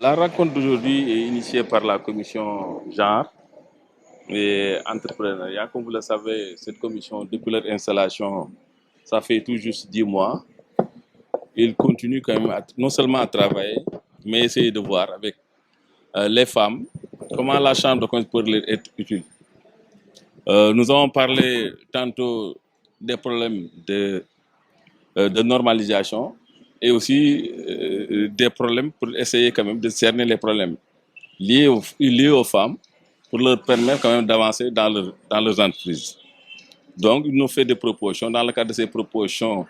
La rencontre d'aujourd'hui est initiée par la commission genre et entrepreneuriat. Comme vous le savez, cette commission, depuis leur installation, ça fait tout juste 10 mois. Ils continuent quand même non seulement à travailler, mais essayer de voir avec les femmes comment la chambre de commerce peut leur être utile. Nous avons parlé tantôt des problèmes de normalisation et aussi des problèmes pour essayer quand même de cerner les problèmes liés aux femmes pour leur permettre quand même d'avancer dans leurs entreprises. Donc, ils nous fait des propositions. Dans le cadre de ces propositions,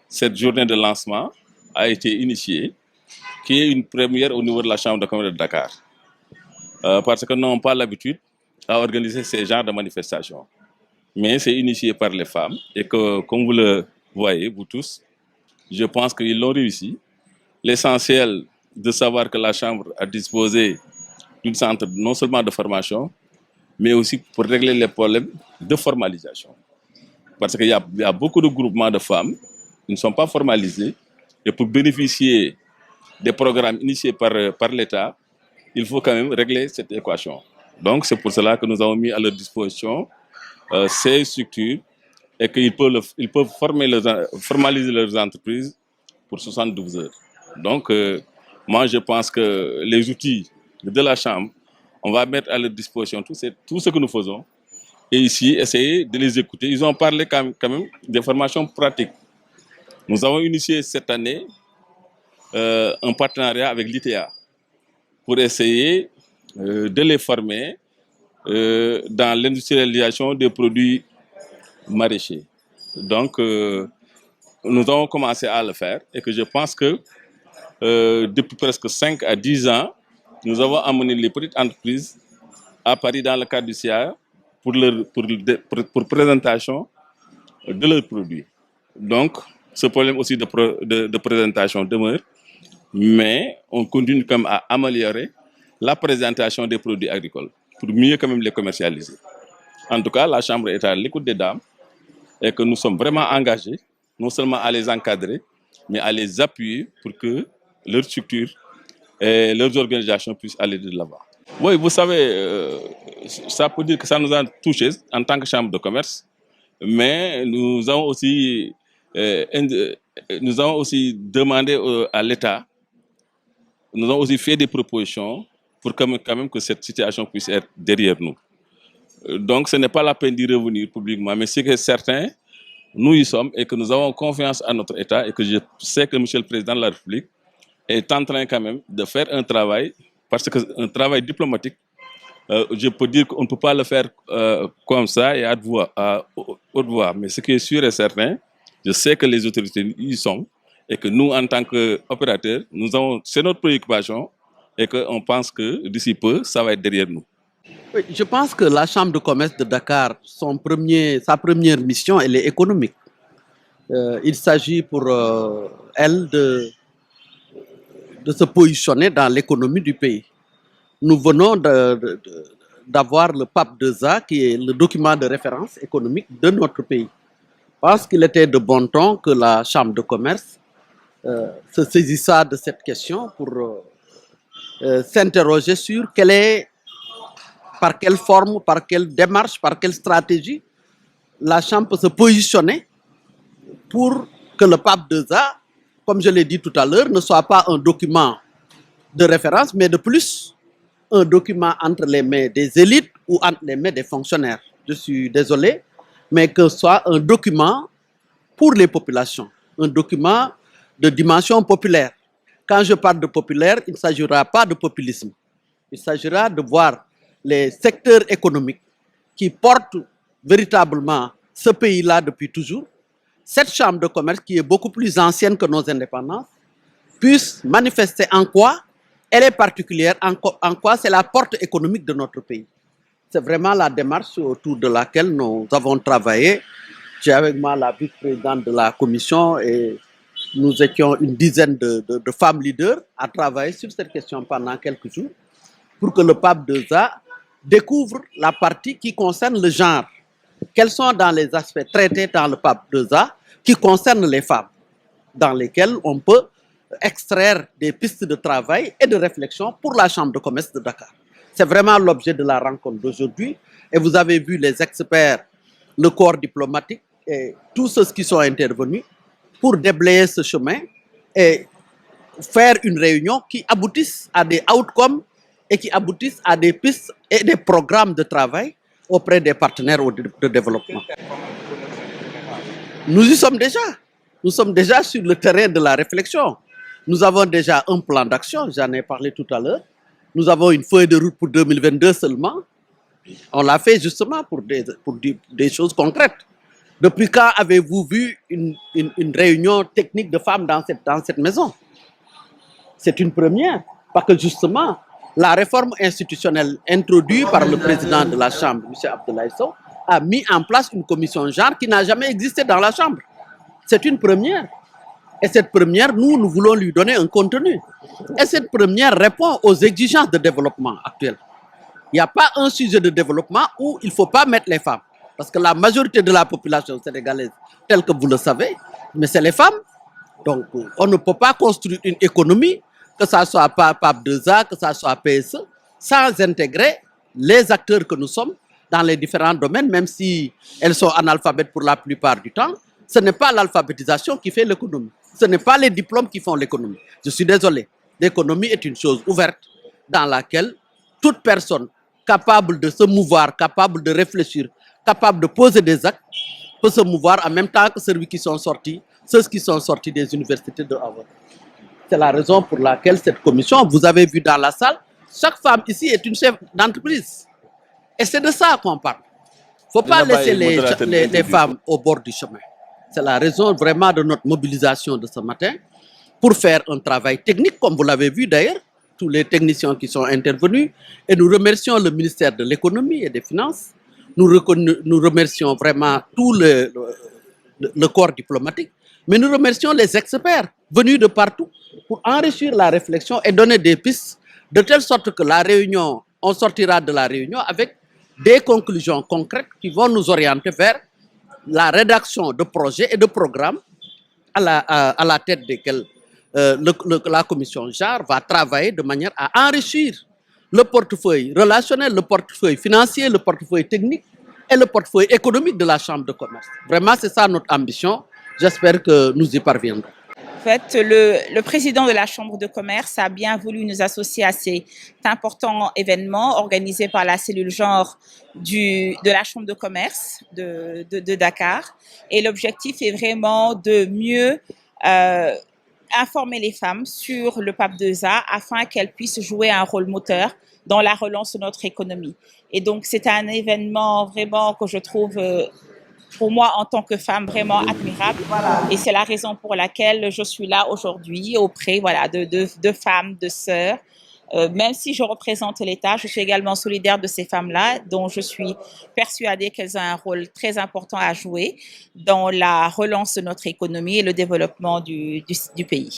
cette journée de lancement a été initiée, qui est une première au niveau de la Chambre de commerce de Dakar. Parce que nous n'avons pas l'habitude à organiser ces genres de manifestations. Mais c'est initié par les femmes et que, comme vous le voyez, vous tous, je pense qu'ils l'ont réussi. L'essentiel de savoir que la Chambre a disposé d'un centre non seulement de formation, mais aussi pour régler les problèmes de formalisation. Parce qu'il y a beaucoup de groupements de femmes qui ne sont pas formalisés et pour bénéficier des programmes initiés par l'État, il faut quand même régler cette équation. Donc c'est pour cela que nous avons mis à leur disposition ces structures et qu'ils peuvent formaliser leurs entreprises pour 72 heures. Donc moi je pense que les outils de la Chambre, on va mettre à leur disposition tout ce que nous faisons et ici essayer de les écouter. Ils ont parlé quand même des formations pratiques. Nous avons initié cette année un partenariat avec l'ITA pour essayer de les former dans l'industrialisation des produits maraîchers. Donc, nous avons commencé à le faire et que je pense que depuis presque 5 à 10 ans, nous avons amené les petites entreprises à Paris dans le cadre du CIA pour présentation de leurs produits. Donc, ce problème aussi de présentation demeure, mais on continue comme à améliorer la présentation des produits agricoles pour mieux quand même les commercialiser. En tout cas, la Chambre est à l'écoute des dames et que nous sommes vraiment engagés, non seulement à les encadrer, mais à les appuyer pour que leurs structures et leurs organisations puissent aller de l'avant. Oui, vous savez, ça peut dire que ça nous a touchés en tant que Chambre de commerce, mais nous avons aussi demandé à l'État, nous avons aussi fait des propositions pour quand même que cette situation puisse être derrière nous. Donc ce n'est pas la peine d'y revenir publiquement, mais c'est que certains, nous y sommes et que nous avons confiance à notre État et que je sais que M. le Président de la République est en train quand même de faire un travail, parce qu'un travail diplomatique, je peux dire qu'on ne peut pas le faire comme ça et à haute voix. Mais ce qui est sûr et certain, je sais que les autorités y sont et que nous, en tant qu'opérateurs, c'est notre préoccupation et qu'on pense que d'ici peu, ça va être derrière nous. Oui, je pense que la Chambre de commerce de Dakar, sa première mission, elle est économique. Il s'agit pour elle de se positionner dans l'économie du pays. Nous venons d'avoir le PAP 2A, qui est le document de référence économique de notre pays. Parce qu'il était de bon ton que la Chambre de commerce se saisissa de cette question pour s'interroger sur par quelle forme, par quelle démarche, par quelle stratégie la Chambre peut se positionner pour que le PAP 2A, comme je l'ai dit tout à l'heure, ne soit pas un document de référence, mais de plus, un document entre les mains des élites ou entre les mains des fonctionnaires. Je suis désolé, mais que ce soit un document pour les populations, un document de dimension populaire. Quand je parle de populaire, il ne s'agira pas de populisme. Il s'agira de voir les secteurs économiques qui portent véritablement ce pays-là depuis toujours. Cette chambre de commerce, qui est beaucoup plus ancienne que nos indépendances, puisse manifester en quoi elle est particulière, en quoi c'est la porte économique de notre pays. C'est vraiment la démarche autour de laquelle nous avons travaillé. J'ai avec moi la vice-présidente de la commission et nous étions une dizaine de femmes leaders à travailler sur cette question pendant quelques jours pour que le PAP 2A découvre la partie qui concerne le genre. Quels sont dans les aspects traités dans le PAP 2A qui concernent les femmes, dans lesquels on peut extraire des pistes de travail et de réflexion pour la Chambre de commerce de Dakar. C'est vraiment l'objet de la rencontre d'aujourd'hui. Et vous avez vu les experts, le corps diplomatique et tous ceux qui sont intervenus pour déblayer ce chemin et faire une réunion qui aboutisse à des outcomes et qui aboutissent à des pistes et des programmes de travail auprès des partenaires de développement. Nous y sommes déjà. Nous sommes déjà sur le terrain de la réflexion. Nous avons déjà un plan d'action, j'en ai parlé tout à l'heure. Nous avons une feuille de route pour 2022 seulement. On l'a fait justement pour des choses concrètes. Depuis quand avez-vous vu une réunion technique de femmes dans cette maison? C'est une première, parce que justement, la réforme institutionnelle introduite par le président de la Chambre, M. Abdoulaye Sow, a mis en place une commission genre qui n'a jamais existé dans la Chambre. C'est une première. Et cette première, nous voulons lui donner un contenu. Et cette première répond aux exigences de développement actuelles. Il n'y a pas un sujet de développement où il ne faut pas mettre les femmes. Parce que la majorité de la population sénégalaise, telle que vous le savez, mais c'est les femmes. Donc, on ne peut pas construire une économie, que ce soit PAP2A, que ce soit PSE, sans intégrer les acteurs que nous sommes dans les différents domaines, même si elles sont analphabètes pour la plupart du temps. Ce n'est pas l'alphabétisation qui fait l'économie. Ce n'est pas les diplômes qui font l'économie. Je suis désolé. L'économie est une chose ouverte dans laquelle toute personne capable de se mouvoir, capable de réfléchir, capable de poser des actes, peut se mouvoir en même temps que ceux qui sont sortis des universités de Harvard. C'est la raison pour laquelle cette commission, vous avez vu dans la salle, chaque femme ici est une chef d'entreprise. Et c'est de ça qu'on parle. Il ne faut pas laisser les femmes au bord du chemin. C'est la raison vraiment de notre mobilisation de ce matin pour faire un travail technique, comme vous l'avez vu d'ailleurs, tous les techniciens qui sont intervenus. Et nous remercions le ministère de l'économie et des finances. Nous remercions vraiment tout le corps diplomatique. Mais nous remercions les experts venus de partout pour enrichir la réflexion et donner des pistes de telle sorte que la réunion, on sortira de la réunion avec des conclusions concrètes qui vont nous orienter vers la rédaction de projets et de programmes à la tête desquels la commission JAR va travailler de manière à enrichir le portefeuille relationnel, le portefeuille financier, le portefeuille technique et le portefeuille économique de la Chambre de commerce. Vraiment, c'est ça notre ambition. J'espère que nous y parviendrons. En fait, le président de la Chambre de commerce a bien voulu nous associer à cet important événement organisé par la cellule genre de la Chambre de commerce de Dakar. Et l'objectif est vraiment de mieux informer les femmes sur le PAP2A afin qu'elles puissent jouer un rôle moteur dans la relance de notre économie. Et donc, c'est un événement vraiment que je trouve pour moi, en tant que femme, vraiment admirable. Et c'est la raison pour laquelle je suis là aujourd'hui auprès de femmes, de sœurs. Même si je représente l'État, je suis également solidaire de ces femmes-là, dont je suis persuadée qu'elles ont un rôle très important à jouer dans la relance de notre économie et le développement du pays.